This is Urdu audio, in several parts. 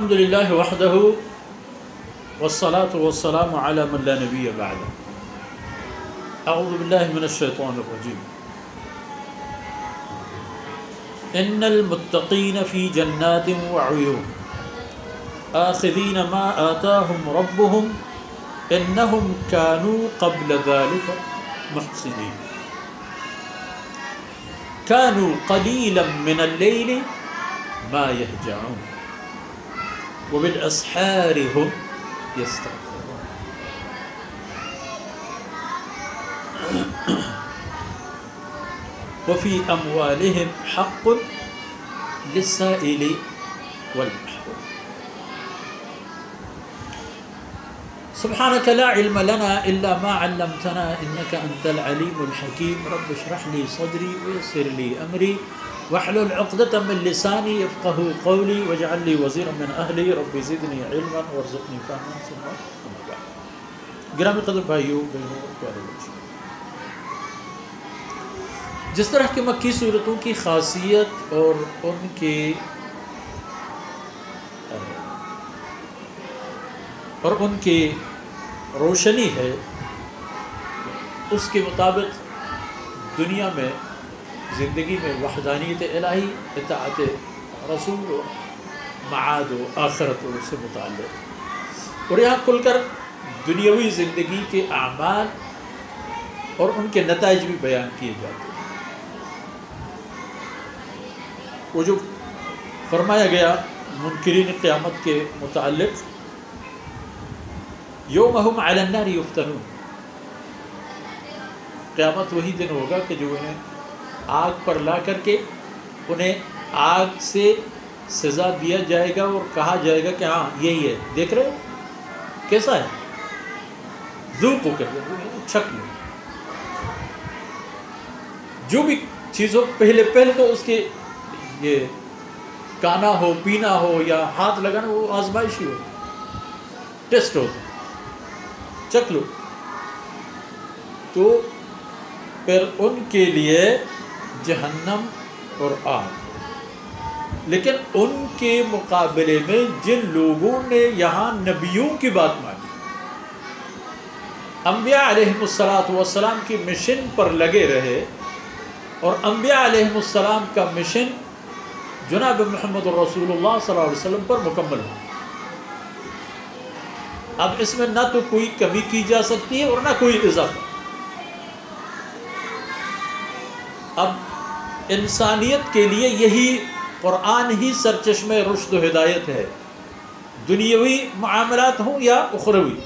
الحمد لله وحده والصلاة والسلام على من لا نبي بعده أعوذ بالله من الشيطان الرجيم إن المتقين في جنات وعيون آخذين ما آتاهم ربهم إنهم كانوا قبل ذلك محسنين كانوا قليلا من الليل ما يهجعون وبالأسحار هم يستغفرون وفي أموالهم حق للسائل والمحروم سبحانك لا علم لنا إلا ما علمتنا إنك أنت العليم الحكيم رب اشرح لي صدري ويسر لي أمري واحلل عقدة من لساني يفقهوا قولي واجعل لي وزيرا من أهلي رب زدني علما وارزقني فهما ثم أما بعد گرامی قدر بھائیوں بہنوں اور پیارے بچوں، جس طرح کی مکی صورتوں کی خاصیت اور ان کی روشنی ہے، اس کے مطابق دنیا میں زندگی میں وحدانیت الہی، اطاعت رسول و معاد و آخرت سے متعلق، اور یہاں کھل کر دنیاوی زندگی کے اعمال اور ان کے نتائج بھی بیان کیے جاتے ہیں۔ وہ جو فرمایا گیا منکرین قیامت کے متعلق، یومہم علی النار یفتنون، قیامت وہی دن ہوگا کہ جو انہیں آگ پر لا کر کے انہیں آگ سے سزا دیا جائے گا اور کہا جائے گا کہ ہاں یہی ہے، دیکھ رہے ہو کیسا ہے، ذوقوا کر چھک لو۔ جو بھی چیز ہو پہلے تو اس کے یہ کانا ہو، پینا ہو یا ہاتھ لگانا، وہ آزمائشی ہو، ٹیسٹ ہو، چک لو۔ تو پھر ان کے لیے جہنم اور آگ، لیکن ان کے مقابلے میں جن لوگوں نے یہاں نبیوں کی بات مانی، انبیاء علیہم السلام کی مشن پر لگے رہے، اور انبیاء علیہم السلام کا مشن جناب محمد رسول اللہ صلی اللہ علیہ وسلم پر مکمل ہو۔ اب اس میں نہ تو کوئی کمی کی جا سکتی ہے اور نہ کوئی اضافہ۔ اب انسانیت کے لیے یہی قرآن ہی سرچشمہ رشد و ہدایت ہے، دنیاوی معاملات ہوں یا اخروی،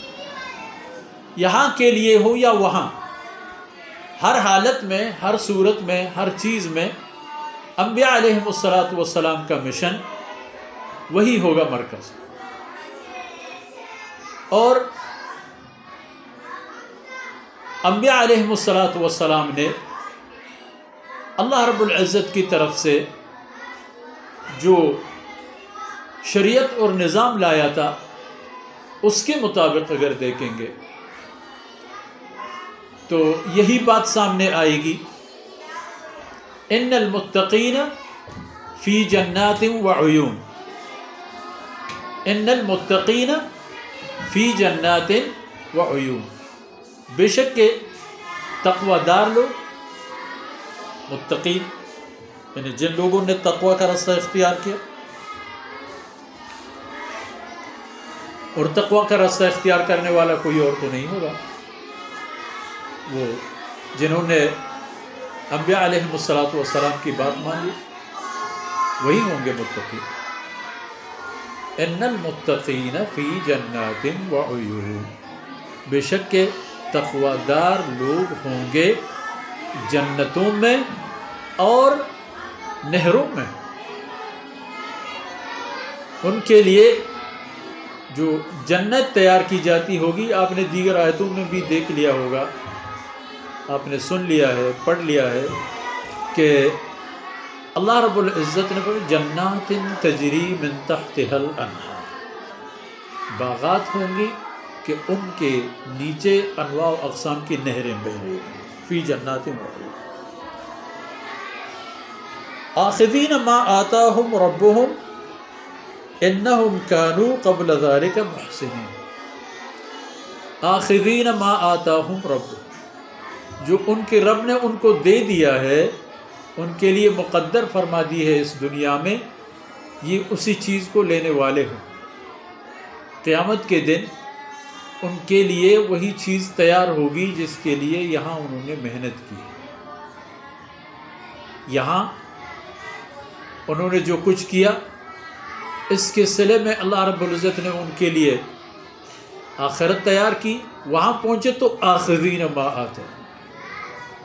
یہاں کے لیے ہو یا وہاں، ہر حالت میں، ہر صورت میں، ہر چیز میں انبیاء علیہم السلام کا مشن وہی ہوگا مرکز۔ اور انبیاء علیہم السلام نے اللہ رب العزت کی طرف سے جو شریعت اور نظام لایا تھا، اس کے مطابق اگر دیکھیں گے تو یہی بات سامنے آئے گی، ان المتقین فی جنات وعیون، ان المتقین فی جنات وعیون، بے شک کہ تقوی دار لوگ، متقین یعنی جن لوگوں نے تقوی کا راستہ اختیار کیا، اور تقوی کا راستہ اختیار کرنے والا کوئی اور تو نہیں ہوگا، وہ جنہوں نے انبیاء علیہم السلام کی بات مان لی، وہی ہوں گے متقین۔ ان المتقین فی جنات وعیون، بے شک کہ تقوی دار لوگ ہوں گے جنتوں میں اور نہروں میں۔ ان کے لیے جو جنت تیار کی جاتی ہوگی، آپ نے دیگر آیتوں میں بھی دیکھ لیا ہوگا، آپ نے سن لیا ہے، پڑھ لیا ہے کہ اللہ رب العزت نے فرمایا جنات تجری من تحتها الانہار، باغات ہوں گی کہ ان کے نیچے انواع و اقسام کی نہریں بہہ رہی ہیں، فی جنات آخذین ما آتاہم ربہم، انہم کانوا قبل ذلک محسنین آخذین ما آتاہم ربہم، جو ان کے رب نے ان کو دے دیا ہے، ان کے لیے مقدر فرما دی ہے اس دنیا میں، یہ اسی چیز کو لینے والے ہوں۔ قیامت کے دن ان کے لیے وہی چیز تیار ہوگی جس کے لیے یہاں انہوں نے محنت کی ہے۔ یہاں انہوں نے جو کچھ کیا، اس کے صلے میں اللہ رب العزت نے ان کے لیے آخرت تیار کی۔ وہاں پہنچے تو آخذین ما آتاہم،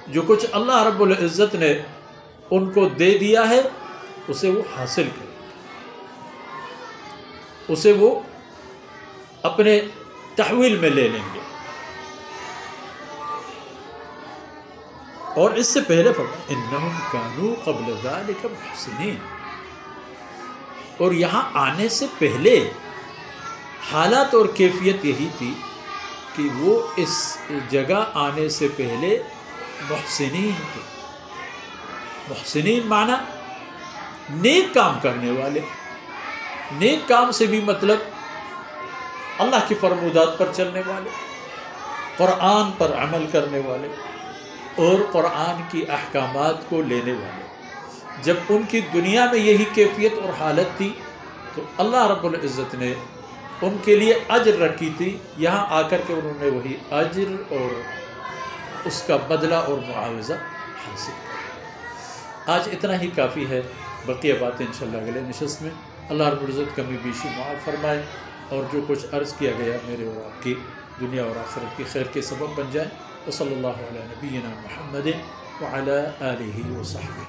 جو کچھ اللہ رب العزت نے ان کو دے دیا ہے اسے وہ حاصل کریں، اسے وہ اپنے تحویل میں لے لیں گے۔ اور اس سے پہلے فرمایا انہم کانوا قبل ذلک محسنین، اور یہاں آنے سے پہلے حالات اور کیفیت یہی تھی کہ وہ اس جگہ آنے سے پہلے محسنین تھے۔ محسنین معنی نیک کام کرنے والے۔ نیک کام سے بھی مطلب اللہ کی فرمودات پر چلنے والے، قرآن پر عمل کرنے والے اور قرآن کی احکامات کو لینے والے۔ جب ان کی دنیا میں یہی کیفیت اور حالت تھی تو اللہ رب العزت نے ان کے لیے اجر رکھی تھی، یہاں آ کر کے انہوں نے وہی اجر اور اس کا بدلہ اور معاوضہ حاصل کیا۔ آج اتنا ہی کافی ہے، بقیہ باتیں انشاءاللہ اگلے نشست میں۔ اللہ رب العزت کمی بیشی معاف فرمائے، اور جو کچھ عرض کیا گیا میرے اور آپ کی دنیا اور آخرت کی خیر کے سبب بن جائے۔ وصلی اللہ علی نبینا محمد وعلی آلہ وصحبہ۔